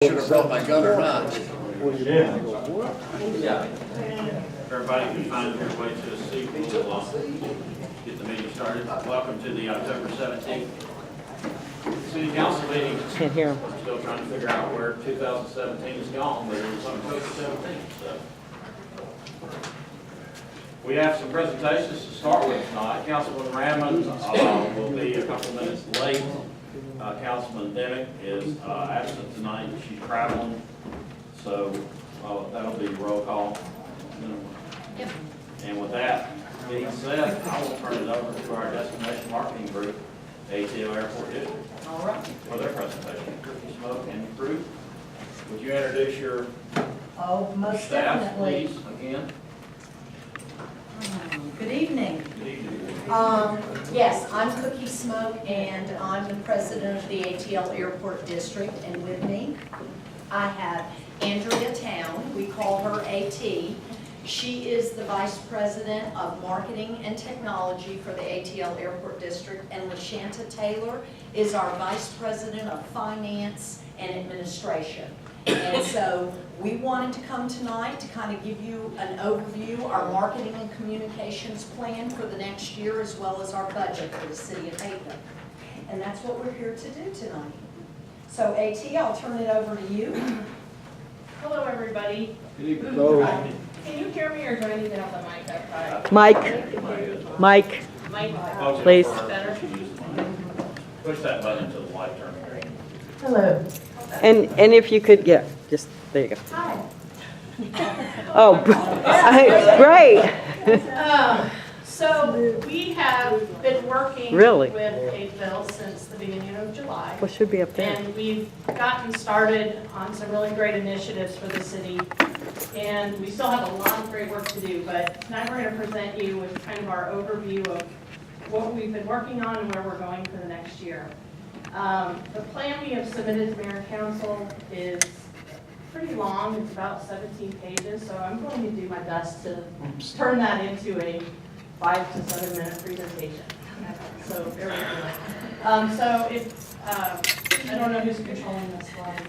Should have brought my gun or not. Yeah. If everybody can find their way to a seat, we'll get the meeting started. Welcome to the October 17th City Council meeting. Can't hear him. We're still trying to figure out where 2017 is gone, but it was October 17th, so. We have some presentations to start with tonight. Councilman Rammond will be a couple minutes late. Councilman Demick is absent tonight. She's traveling, so that'll be roll call. Yep. And with that being said, I will turn it over to our destination marketing group, ATL Airport District, All right. for their presentation. Cookie Smoke and Crew, would you introduce your Oh, most staff, definitely. please, again? Good evening. Good evening. Yes, I'm Cookie Smoke, and I'm the president of the ATL Airport District, and with me, I have Andrea Town. We call her AT. She is the vice president of marketing and technology for the ATL Airport District, and LaShanta Taylor is our vice president of finance and administration. And so we wanted to come tonight to kind of give you an overview, our marketing and communications plan for the next year, as well as our budget for the city of Hayden. And that's what we're here to do tonight. So AT, I'll turn it over to you. Hello, everybody. Good evening. Can you hear me, or do I need to have the mic up high? Mike, Mike, Mic. Please. Better. Push that button until the light turns. Hello. and if you could, yeah, just, there you go. Hi. Oh, great. So we have been working Really? with Haydenville since the beginning of July. What should be up there? And we've gotten started on some really great initiatives for the city. And we still have a lot of great work to do, but tonight we're going to present you with kind of our overview of what we've been working on and where we're going for the next year. The plan we have submitted to Mayor and Council is pretty long. It's about 17 pages, so I'm going to do my best to turn that into a 5 to 7 minute presentation. So bear with me. So if, I don't know who's controlling the slides.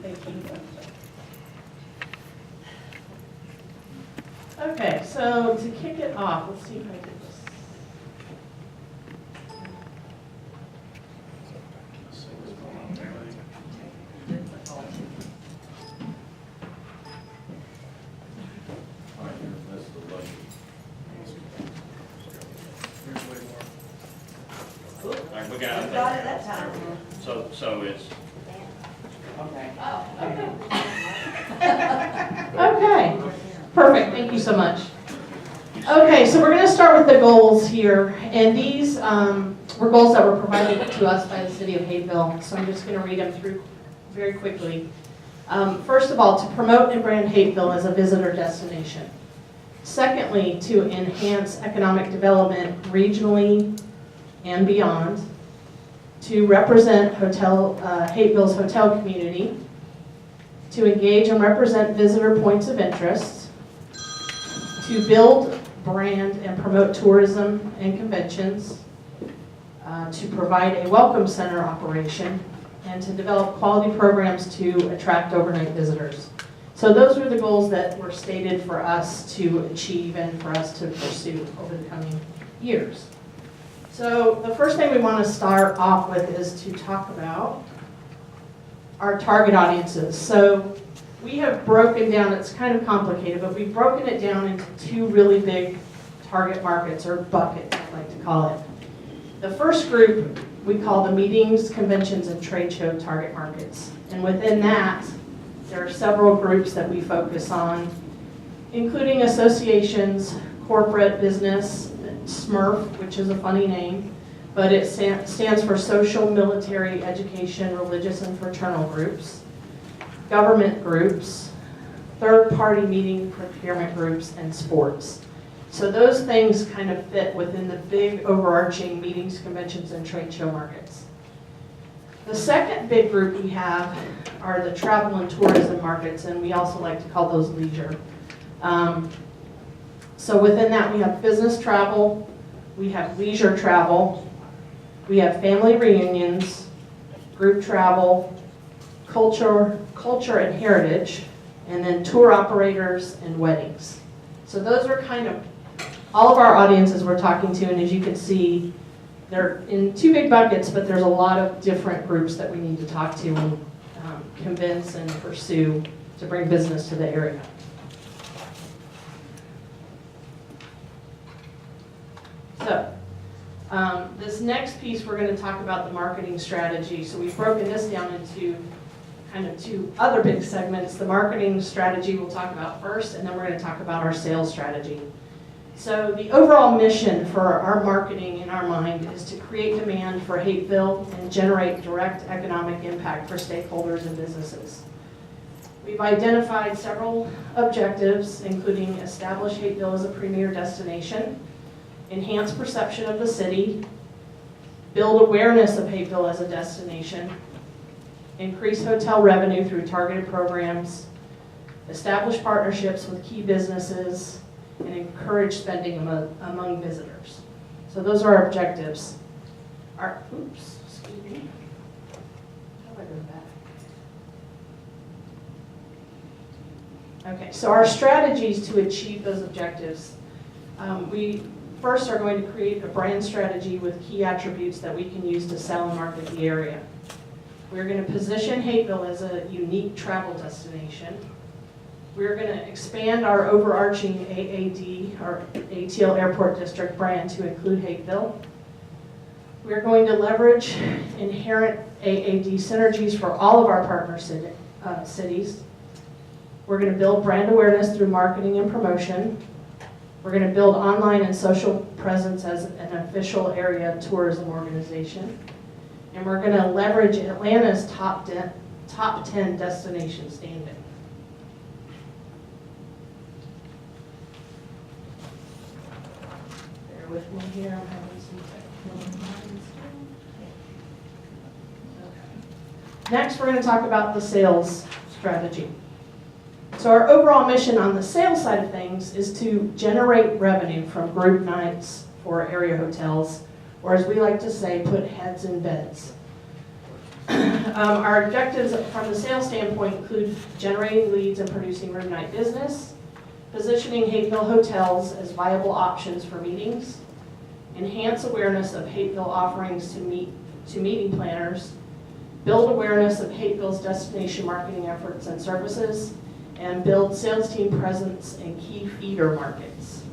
Thank you. Okay, so to kick it off, let's see if I did this. All right, we You got got it. it that time. So it's, Okay, perfect, thank you so much. Okay, so we're going to start with the goals here, and these were goals that were provided to us by the city of Haydenville, so I'm just going to read them through very quickly. First of all, to promote and brand Haydenville as a visitor destination. Secondly, to enhance economic development regionally and beyond. To represent Haydenville's hotel community. To engage and represent visitor points of interest. To build, brand, and promote tourism and conventions. To provide a welcome center operation. And to develop quality programs to attract overnight visitors. So those were the goals that were stated for us to achieve and for us to pursue over the coming years. So the first thing we want to start off with is to talk about our target audiences. So we have broken down, it's kind of complicated, but we've broken it down into two really big target markets, or buckets, I like to call it. The first group we call the meetings, conventions, and trade show target markets. And within that, there are several groups that we focus on, including associations, corporate business, SMERF, which is a funny name, but it stands for Social, Military, Education, Religious, and Fraternal groups, government groups, third-party meeting procurement groups, and sports. So those things kind of fit within the big overarching meetings, conventions, and trade show markets. The second big group we have are the travel and tourism markets, and we also like to call those leisure. So within that, we have business travel, we have leisure travel, we have family reunions, group travel, culture and heritage, and then tour operators and weddings. So those are kind of all of our audiences we're talking to, and as you can see, they're in two big buckets, but there's a lot of different groups that we need to talk to and convince and pursue to bring business to the area. So, this next piece, we're going to talk about the marketing strategy. So we've broken this down into kind of two other big segments. The marketing strategy we'll talk about first, and then we're going to talk about our sales strategy. So the overall mission for our marketing in our mind is to create demand for Hapeville and generate direct economic impact for stakeholders and businesses. We've identified several objectives, including establish Hapeville as a premier destination, enhance perception of the city, build awareness of Hapeville as a destination, increase hotel revenue through targeted programs, establish partnerships with key businesses, and encourage spending among visitors. So those are our objectives. Excuse me. How do I go back? Okay, so our strategies to achieve those objectives. We first are going to create a brand strategy with key attributes that we can use to sell and market the area. We're going to position Hapeville as a unique travel destination. We're going to expand our overarching AAD, or ATL Airport District brand, to include Hapeville. We're going to leverage inherent AAD synergies for all of our partner cities. We're going to build brand awareness through marketing and promotion. We're going to build online and social presence as an official area tourism organization. And we're going to leverage Atlanta's top 10 destination standing. Bear with me here, I'm having some technical problems. Okay. Next, we're going to talk about the sales strategy. So our overall mission on the sales side of things is to generate revenue from group nights for area hotels, or as we like to say, put heads in beds. Our objectives from the sales standpoint include generating leads and producing room night business, positioning Hapeville hotels as viable options for meetings, enhance awareness of Hapeville offerings to meeting planners, build awareness of Hapeville's destination marketing efforts and services, and build sales team presence in key feeder markets.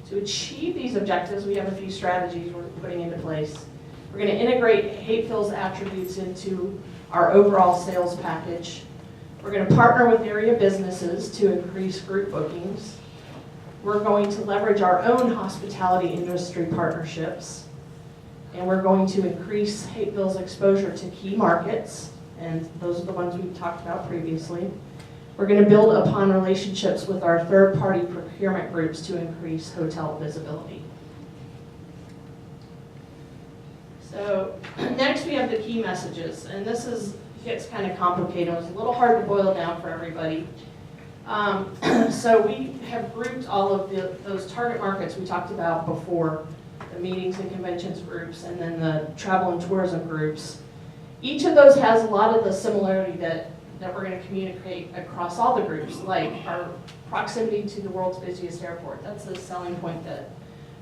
To achieve these objectives, we have a few strategies we're putting into place. We're going to integrate Hapeville's attributes into our overall sales package. We're going to partner with area businesses to increase group bookings. We're going to leverage our own hospitality industry partnerships. And we're going to increase Hapeville's exposure to key markets, and those are the ones we've talked about previously. We're going to build upon relationships with our third-party procurement groups to increase hotel visibility. So next we have the key messages, and this gets kind of complicated. It's a little hard to boil down for everybody. So we have grouped all of those target markets we talked about before, the meetings and conventions groups, and then the travel and tourism groups. Each of those has a lot of the similarity that we're going to communicate across all the groups, like our proximity to the world's busiest airport. That's a selling point that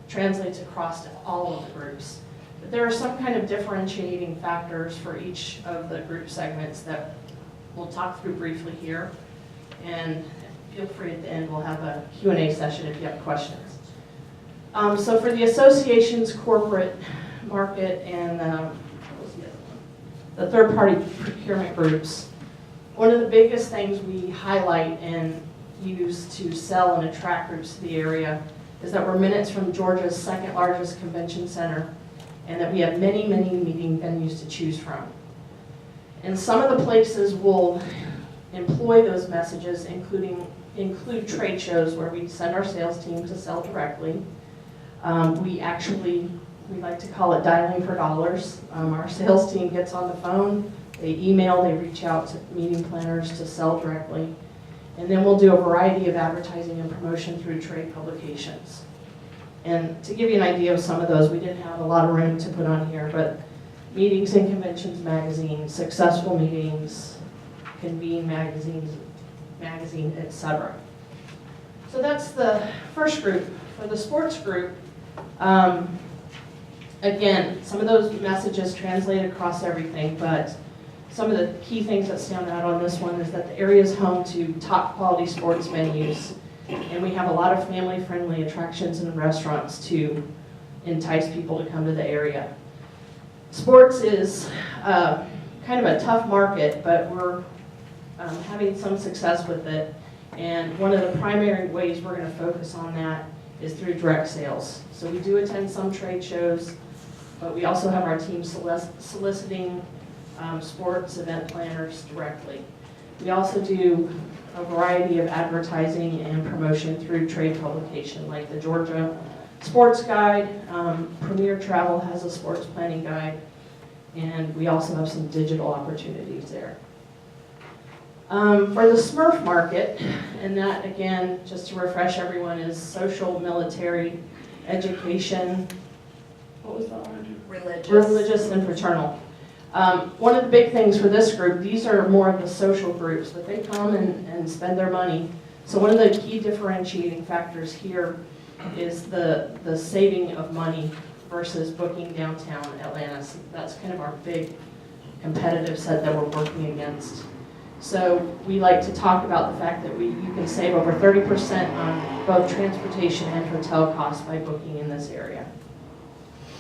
translates across to all of the groups. But there are some kind of differentiating factors for each of the group segments that we'll talk through briefly here. And feel free at the end, we'll have a Q&A session if you have questions. So for the association's corporate market and the third-party procurement groups, one of the biggest things we highlight and use to sell and attract groups to the area is that we're minutes from Georgia's second largest convention center, and that we have many, many meeting venues to choose from. And some of the places will employ those messages, include trade shows where we send our sales team to sell directly. We actually We like to call it dialing for dollars. Our sales team gets on the phone, they email, they reach out to meeting planners to sell directly. And then we'll do a variety of advertising and promotion through trade publications. And to give you an idea of some of those, we didn't have a lot of room to put on here, but Meetings and Conventions Magazine, Successful Meetings, Convene magazine, etc. So that's the first group. For the sports group, again, some of those messages translate across everything, but some of the key things that stand out on this one is that the area is home to top quality sports venues, and we have a lot of family-friendly attractions and restaurants to entice people to come to the area. Sports is kind of a tough market, but we're having some success with it. And one of the primary ways we're going to focus on that is through direct sales. So we do attend some trade shows, but we also have our team soliciting sports event planners directly. We also do a variety of advertising and promotion through trade publication, like the Georgia Sports Guide. Premier Travel has a sports planning guide, and we also have some digital opportunities there. For the Smurf market, and that again, just to refresh everyone, is social, military, education, what was that one? Religious and fraternal. One of the big things for this group, these are more of the social groups, but they come and spend their money. So one of the key differentiating factors here is the saving of money versus booking downtown Atlanta. So that's kind of our big competitive set that we're working against. So we like to talk about the fact that you can save over 30% on both transportation and hotel costs by booking in this area.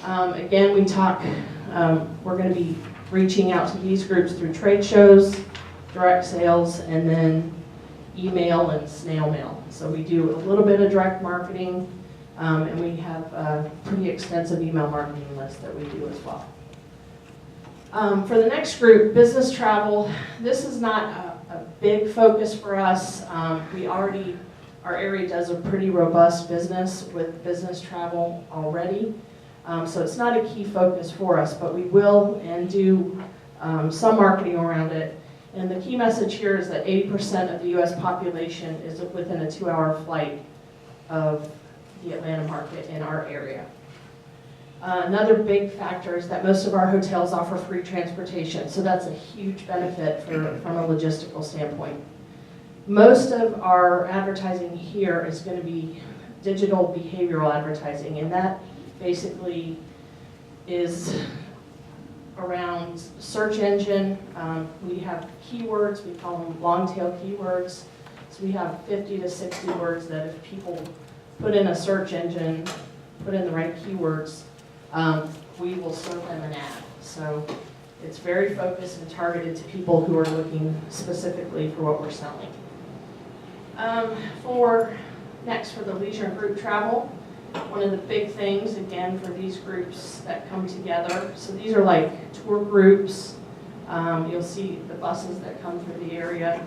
Again, we're going to be reaching out to these groups through trade shows, direct sales, and then email and snail mail. So we do a little bit of direct marketing, and we have a pretty extensive email marketing list that we do as well. For the next group, business travel, this is not a big focus for us. Our area does a pretty robust business with business travel already. So it's not a key focus for us, but we will and do some marketing around it. And the key message here is that 80% of the U.S. population is within a 2-hour flight of the Atlanta market in our area. Another big factor is that most of our hotels offer free transportation, so that's a huge benefit from a logistical standpoint. Most of our advertising here is going to be digital behavioral advertising, and that basically is around search engine. We have keywords, we call them long tail keywords. So we have 50 to 60 words that if people put in a search engine, put in the right keywords, we will serve them an ad. So it's very focused and targeted to people who are looking specifically for what we're selling. Next, for the leisure group travel, one of the big things, again, for these groups that come together, so these are like tour groups. You'll see the buses that come through the area.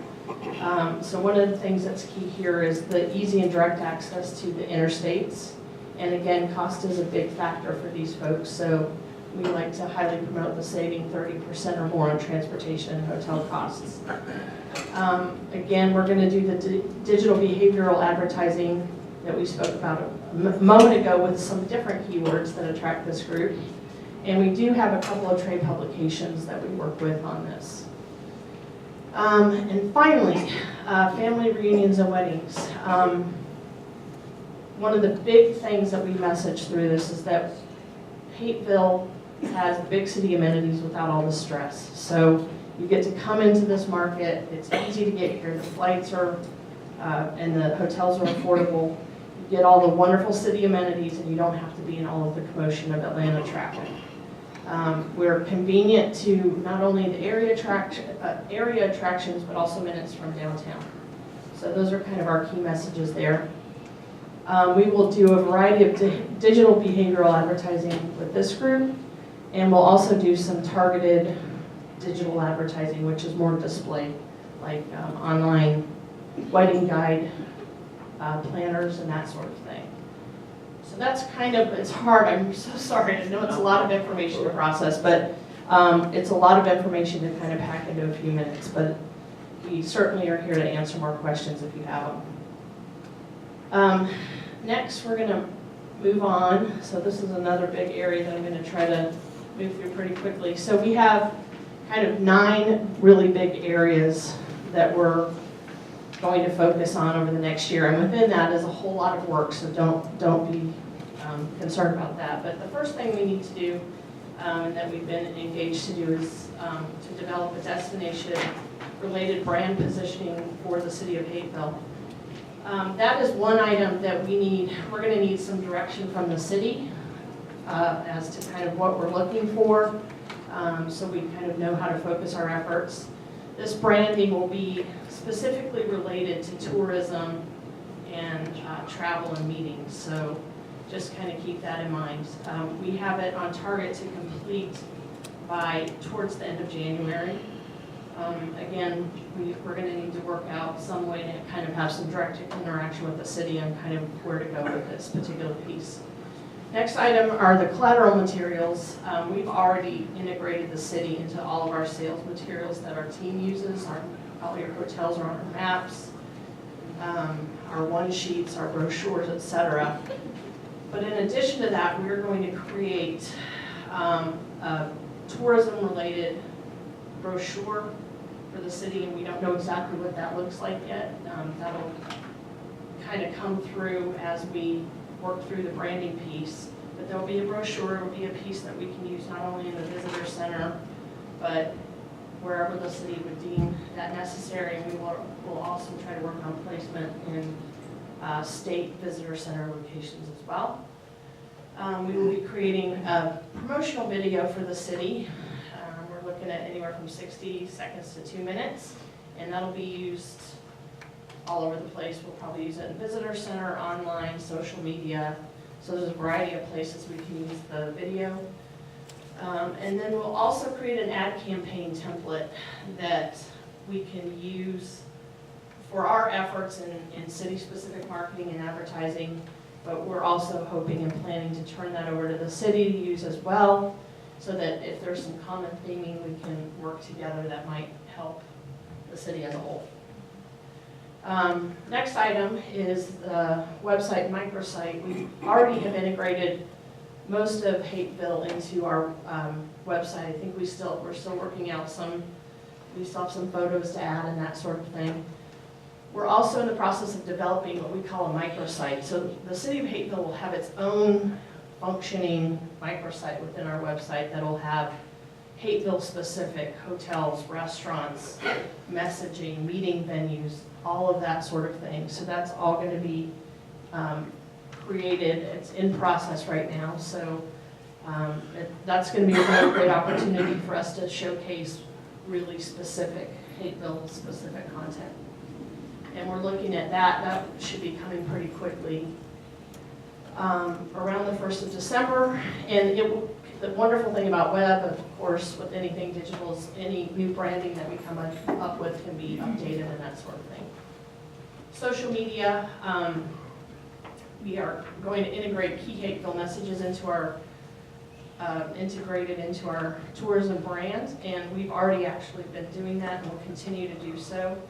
So one of the things that's key here is the easy and direct access to the interstates. And again, cost is a big factor for these folks, so we like to highly promote the saving 30% or more on transportation and hotel costs. Again, we're going to do the digital behavioral advertising that we spoke about a moment ago with some different keywords that attract this group. And we do have a couple of trade publications that we work with on this. And finally, family reunions and weddings. One of the big things that we message through this is that Hateville has big city amenities without all the stress. So you get to come into this market, it's easy to get here, the flights are, and the hotels are affordable. You get all the wonderful city amenities and you don't have to be in all of the commotion of Atlanta traffic. We're convenient to not only the area attractions, but also minutes from downtown. So those are kind of our key messages there. We will do a variety of digital behavioral advertising with this group, and we'll also do some targeted digital advertising, which is more display, like online wedding guide planners and that sort of thing. So that's kind of, it's hard, I'm so sorry, I know it's a lot of information to process, but it's a lot of information to kind of pack into a few minutes, but we certainly are here to answer more questions if you have them. Next, we're gonna move on. So this is another big area that I'm gonna try to move through pretty quickly. So we have kind of 9 really big areas that we're going to focus on over the next year, and within that is a whole lot of work, so don't be concerned about that. But the first thing we need to do, and that we've been engaged to do, is to develop a destination-related brand positioning for the city of Hapeville. That is one item that we're going to need some direction from the city as to kind of what we're looking for, so we kind of know how to focus our efforts. This branding will be specifically related to tourism and travel and meetings, so just kind of keep that in mind. We have it on target to complete by towards the end of January. Again, we're going to need to work out some way to kind of have some direct interaction with the city on kind of where to go with this particular piece. Next item are the collateral materials. We've already integrated the city into all of our sales materials that our team uses. All your hotels are on our maps, our one sheets, our brochures, etc. But in addition to that, we're going to create a tourism-related brochure for the city, and we don't know exactly what that looks like yet. That'll kind of come through as we work through the branding piece. But there'll be a brochure, it'll be a piece that we can use not only in the visitor center, but wherever the city would deem that necessary. And we'll also try to work on placement in state visitor center locations as well. We will be creating a promotional video for the city. We're looking at anywhere from 60 seconds to 2 minutes, and that'll be used all over the place. We'll probably use it in visitor center, online, social media. So there's a variety of places we can use the video. And then we'll also create an ad campaign template that we can use for our efforts in city-specific marketing and advertising, but we're also hoping and planning to turn that over to the city to use as well, so that if there's some common theming, we can work together that might help the city as a whole. Next item is the website microsite. We already have integrated most of Hapeville into our website. I think we're still working out we still have some photos to add and that sort of thing. We're also in the process of developing what we call a microsite. So the city of Hapeville will have its own functioning microsite within our website that will have Hapeville-specific hotels, restaurants, messaging, meeting venues, all of that sort of thing. So that's all going to be created. It's in process right now. So that's going to be a really great opportunity for us to showcase really specific, Hapeville-specific content. And we're looking at that. That should be coming pretty quickly around the 1st of December. And the wonderful thing about web, of course, with anything digital, is any new branding that we come up with can be updated and that sort of thing. Social media, we are going to integrate key Hapeville messages into our integrated into our tourism brand, and we've already actually been doing that and will continue to do so.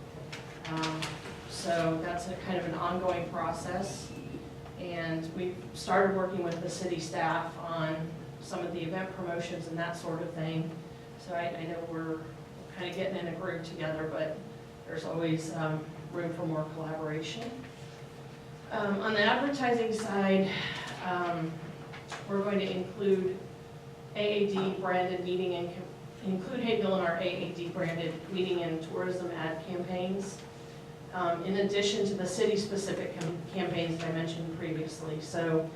So that's a kind of an ongoing process. And we've started working with the city staff on some of the event promotions and that sort of thing. So I know we're kind of getting in a group together, but there's always room for more collaboration. On the advertising side, we're going to include AAD branded meeting and include Hapeville in our AAD branded meeting and tourism ad campaigns, in addition to the city-specific campaigns that I mentioned previously. So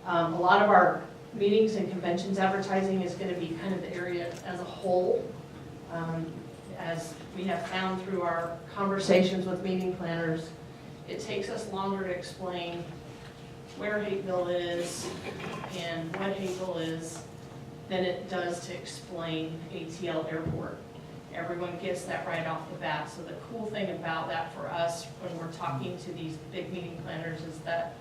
a lot of our meetings and conventions advertising is going to be kind of the area as a whole. As we have found through our conversations with meeting planners, it takes us longer to explain where Hapeville is and what Hapeville is than it does to explain ATL Airport. Everyone gets that right off the bat. So the cool thing about that for us when we're talking to these big meeting planners is that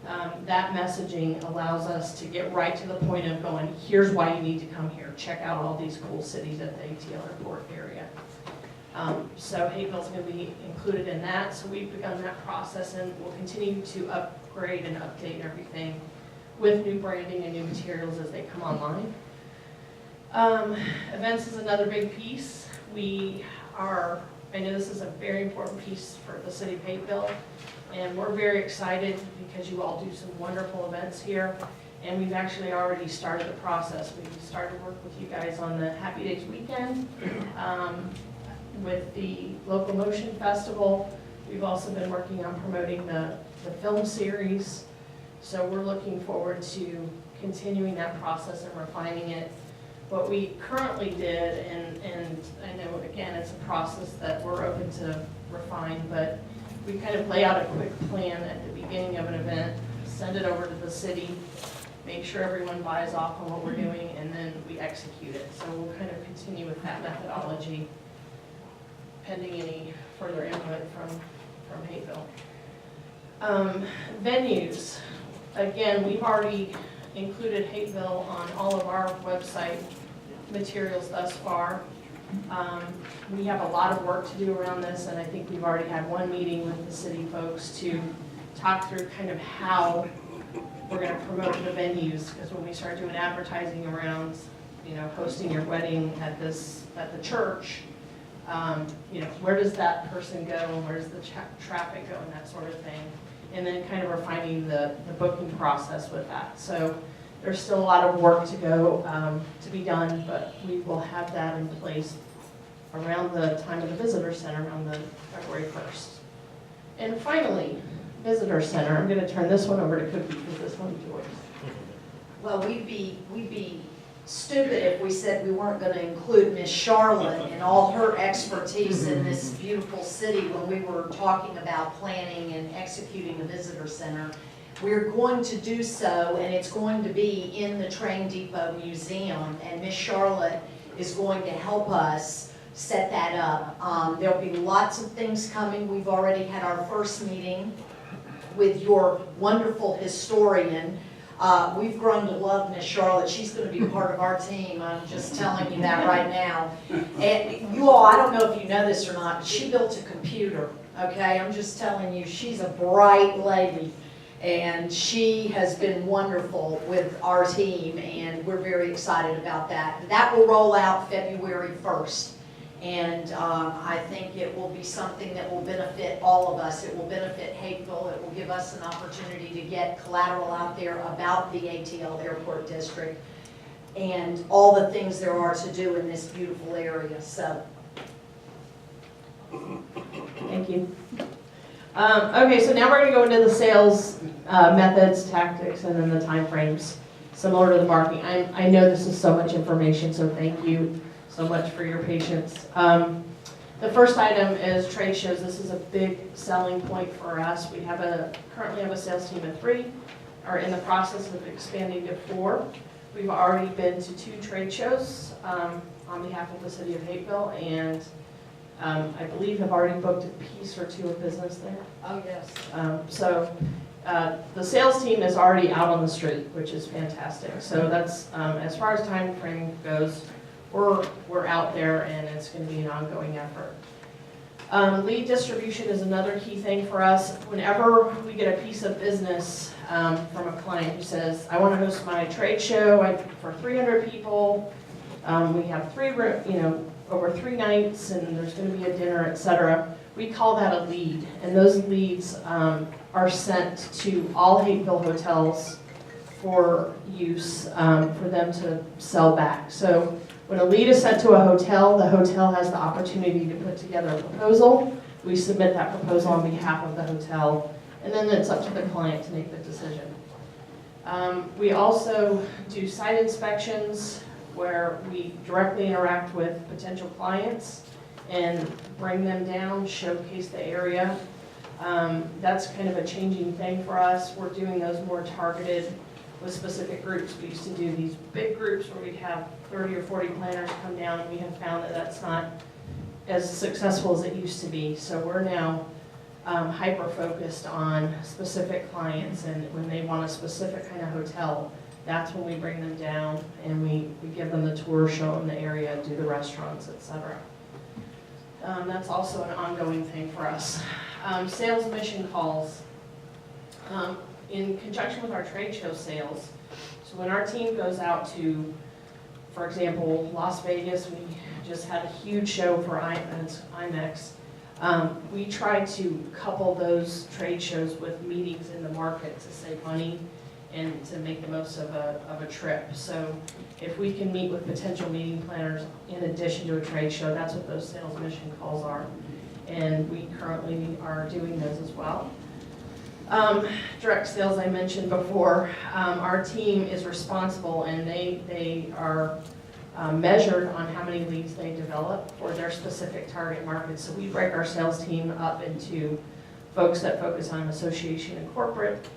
that messaging allows us to get right to the point of going, here's why you need to come here. Check out all these cool cities at the ATL Airport area. So Hapeville's going to be included in that. So we've begun that process, and we'll continue to upgrade and update everything with new branding and new materials as they come online. Events is another big piece. I know this is a very important piece for the city of Hapeville, and we're very excited because you all do some wonderful events here, and we've actually already started the process. We started work with you guys on the Happy Days weekend, with the Local Motion Festival. We've also been working on promoting the film series, so we're looking forward to continuing that process and refining it. What we currently did, and I know, again, it's a process that we're open to refine, but we kind of lay out a quick plan at the beginning of an event, send it over to the city, make sure everyone buys off on what we're doing, and then we execute it. So we'll kind of continue with that methodology, pending any further input from Hapeville. Venues. Again, we've already included Hapeville on all of our website materials thus far. We have a lot of work to do around this, and I think we've already had one meeting with the city folks to talk through kind of how we're going to promote the venues, because when we start doing advertising around, hosting your wedding at the church, where does that person go, and where does the traffic go, and that sort of thing, and then kind of refining the booking process with that. So there's still a lot of work to go, to be done, but we will have that in place around the time of the visitor center, around the February 1st. And finally, visitor center. I'm going to turn this one over to Cookie because this one's yours. Well, we'd be stupid if we said we weren't going to include Miss Charlotte and all her expertise in this beautiful city when we were talking about planning and executing the visitor center. We're going to do so, and it's going to be in the Train Depot Museum, and Miss Charlotte is going to help us set that up. There'll be lots of things coming. We've already had our first meeting with your wonderful historian. We've grown to love Miss Charlotte. She's going to be part of our team. I'm just telling you that right now. And you all, I don't know if you know this or not, but she built a computer, okay? I'm just telling you, she's a bright lady. And she has been wonderful with our team, and we're very excited about that. That will roll out February 1st. And I think it will be something that will benefit all of us. It will benefit Hapeville. It will give us an opportunity to get collateral out there about the ATL Airport District and all the things there are to do in this beautiful area. So, Thank you. Okay, so now we're going to go into the sales methods, tactics, and then the timeframes similar to the marketing. I know this is so much information, so thank you so much for your patience. The first item is trade shows. This is a big selling point for us. We currently have a sales team of 3, are in the process of expanding to 4. We've already been to 2 trade shows on behalf of the city of Hapeville, and I believe have already booked a piece or 2 of business there. oh yes. So the sales team is already out on the street, which is fantastic. So that's, as far as time frame goes, we're out there, and it's going to be an ongoing effort. Lead distribution is another key thing for us. Whenever we get a piece of business from a client who says, I want to host my trade show for 300 people, we have over 3 nights, and there's going to be a dinner, etc. We call that a lead, and those leads are sent to all Hapeville hotels for use, for them to sell back. So when a lead is sent to a hotel, the hotel has the opportunity to put together a proposal. We submit that proposal on behalf of the hotel, and then it's up to the client to make the decision. We also do site inspections where we directly interact with potential clients and bring them down, showcase the area. That's kind of a changing thing for us. We're doing those more targeted with specific groups. We used to do these big groups where we'd have 30 or 40 planners come down, and we have found that that's not as successful as it used to be. So we're now hyper-focused on specific clients, and when they want a specific kind of hotel, that's when we bring them down and we give them the tour, show them the area, do the restaurants, etc. That's also an ongoing thing for us. Sales mission calls. In conjunction with our trade show sales, so when our team goes out to, for example, Las Vegas, we just had a huge show for IMEX. We try to couple those trade shows with meetings in the market to save money and to make the most of a trip. So if we can meet with potential meeting planners in addition to a trade show, that's what those sales mission calls are. And we currently are doing those as well. Direct sales, I mentioned before, our team is responsible and they are measured on how many leads they develop for their specific target market. So we break our sales team up into folks that focus on association and corporate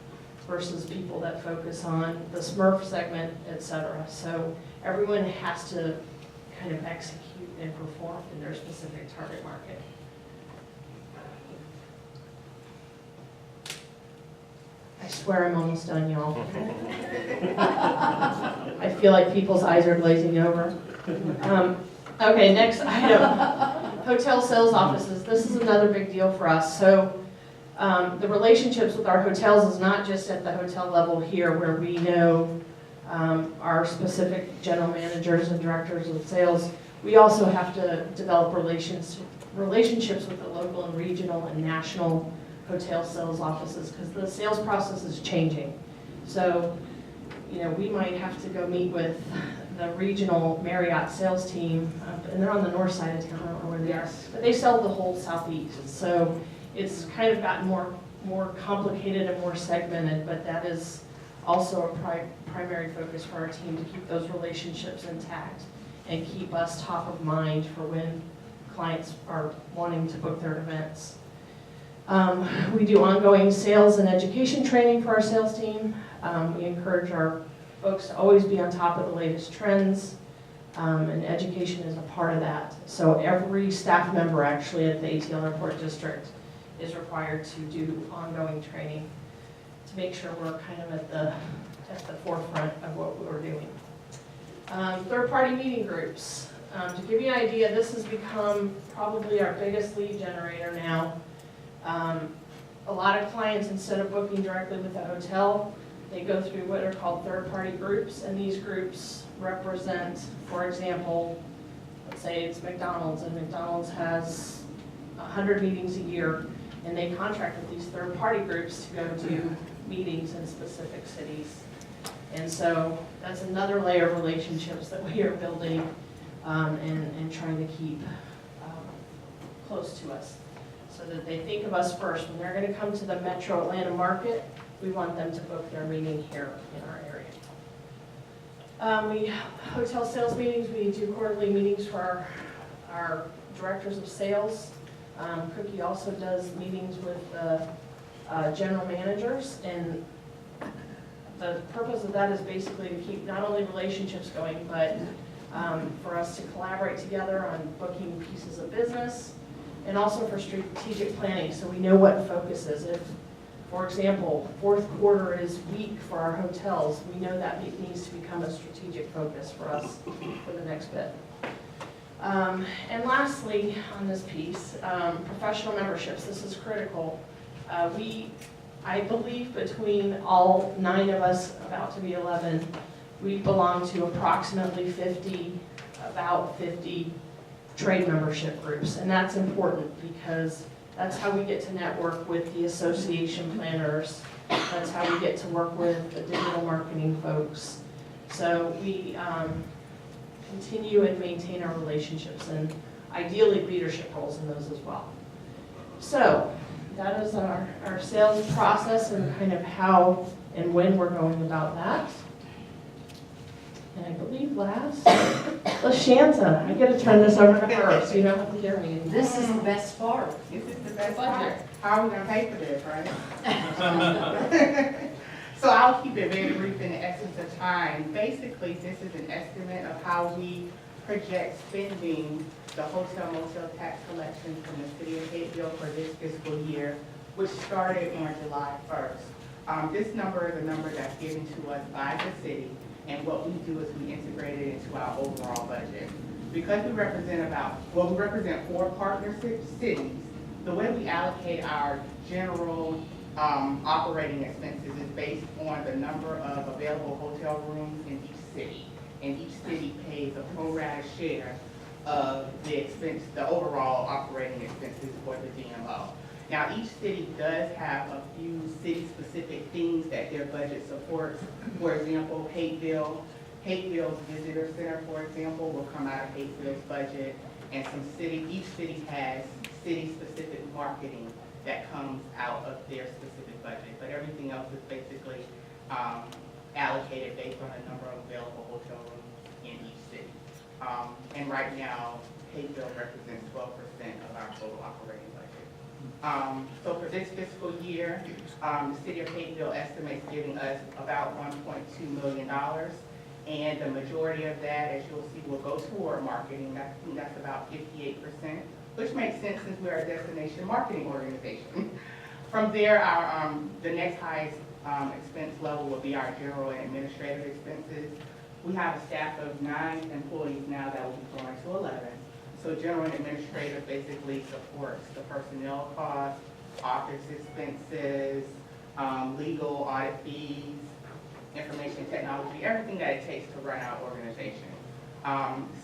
versus people that focus on the Smurf segment, etc. So everyone has to kind of execute and perform in their specific target market. I swear I'm almost done, y'all. I feel like people's eyes are glazing over. Okay, next item. Hotel sales offices. This is another big deal for us. So the relationships with our hotels is not just at the hotel level here where we know our specific general managers and directors of sales. We also have to develop relationships with the local and regional and national hotel sales offices because the sales process is changing. So, we might have to go meet with the regional Marriott sales team, and they're on the north side of town, I don't know where they are, but they sell the whole southeast. So it's kind of gotten more complicated and more segmented, but that is also a primary focus for our team to keep those relationships intact and keep us top of mind for when clients are wanting to book their events. We do ongoing sales and education training for our sales team. We encourage our folks to always be on top of the latest trends, and education is a part of that. So every staff member actually at the ATL Airport District is required to do ongoing training to make sure we're kind of at the forefront of what we're doing. Third-party meeting groups. To give you an idea, this has become probably our biggest lead generator now. A lot of clients, instead of booking directly with the hotel, they go through what are called third-party groups, and these groups represent, for example, let's say it's McDonald's, and McDonald's has 100 meetings a year, and they contract with these third-party groups to go do meetings in specific cities. And so that's another layer of relationships that we are building and trying to keep close to us, so that they think of us first. When they're going to come to the Metro Atlanta market, we want them to book their meeting here in our area. Hotel sales meetings, we do quarterly meetings for our directors of sales. Cookie also does meetings with the general managers, and the purpose of that is basically to keep not only relationships going, but for us to collaborate together on booking pieces of business, and also for strategic planning, so we know what focus is. If, for example, fourth quarter is weak for our hotels, we know that it needs to become a strategic focus for us for the next bit. And lastly, on this piece, professional memberships. This is critical. I believe between all 9 of us, about to be 11, we belong to approximately about 50 trade membership groups, and that's important because that's how we get to network with the association planners. That's how we get to work with the digital marketing folks. So we continue and maintain our relationships, and ideally leadership roles in those as well. So that is our sales process and kind of how and when we're going about that. And I believe last, LaShanta, I get to turn this over to her, so you don't have to hear me anymore. This is the best part. This is the best Budget. part. How are we gonna pay for this, right? So I'll keep it very brief in the essence of time. Basically, this is an estimate of how we project spending the hotel motel tax collection from the city of Hapeville for this fiscal year which started on July 1st. This number is a number that's given to us by the city, and what we do is we integrate it into our overall budget. Because we represent we represent 4 partner cities, the way we allocate our general operating expenses is based on the number of available hotel rooms in each city. And each city pays a pro rata share of the overall operating expenses for the DMO. Now, each city does have a few city-specific things that their budget supports. For example, Hateville's Visitor Center, for example, will come out of Hateville's budget. And each city has city-specific marketing that comes out of their specific budget. But everything else is basically allocated based on the number of available hotel rooms in each city. And right now, Hateville represents 12% of our total operating budget. So for this fiscal year, the city of Hateville estimates giving us about $1.2 million. And the majority of that, as you'll see, will go toward marketing. That's about 58%, which makes sense since we're a destination marketing organization. From there, the next highest expense level will be our general and administrative expenses. We have a staff of 9 employees now that will be growing to 11. So general and administrative basically supports the personnel costs, office expenses, legal, audit fees, information technology, everything that it takes to run our organization.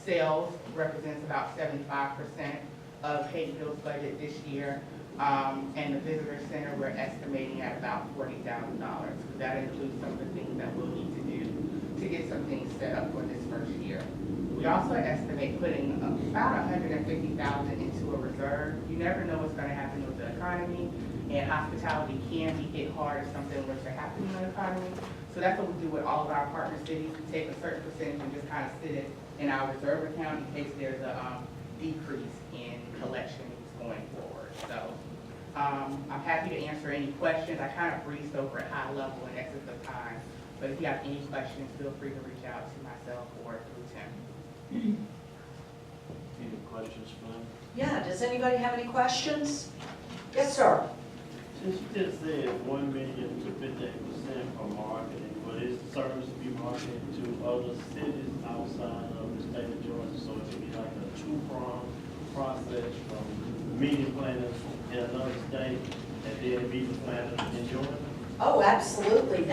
Sales represents about 75% of Hateville's budget this year. And the visitor center, we're estimating at about $40,000. That includes some of the things that we'll need to do to get some things set up for this first year. We also estimate putting about $150,000 into a reserve. You never know what's going to happen with the economy, and hospitality can be hit hard if something were to happen in the economy. So that's what we do with all of our partner cities. We take a certain percentage and just kind of sit it in our reserve account in case there's a decrease in collections going forward. So I'm happy to answer any questions. I kind of breezed over at high level in excess of time. But if you have any questions, feel free to reach out to myself or through Tim. Any questions, ma'am? Yeah, does anybody have any questions? Yes, sir. Since you just said 1 million to 58% for marketing, but is the service to be marketed to other cities outside of the state of Georgia? So it could be like a 2-pronged process from meeting planners in another state and then meeting planners in Georgia? Oh, absolutely.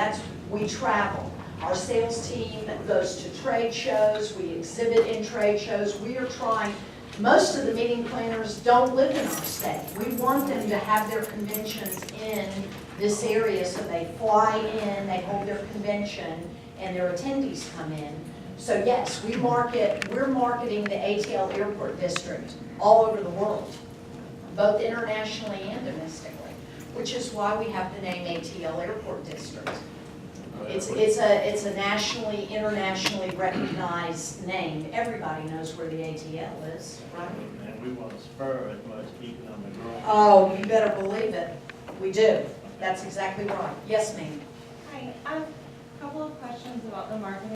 We travel. Our sales team goes to trade shows. We exhibit in trade shows. Most of the meeting planners don't live in our state. We want them to have their conventions in this area, so they fly in, they hold their convention, and their attendees come in. So yes, we're marketing the ATL Airport District all over the world, both internationally and domestically, which is why we have the name ATL Airport District. It's a nationally, internationally recognized name. Everybody knows where the ATL is, right? And we want to spur as much economic growth. Oh, you better believe it. We do. That's exactly right. Yes, ma'am. Hi, I have a couple of questions about the marketing.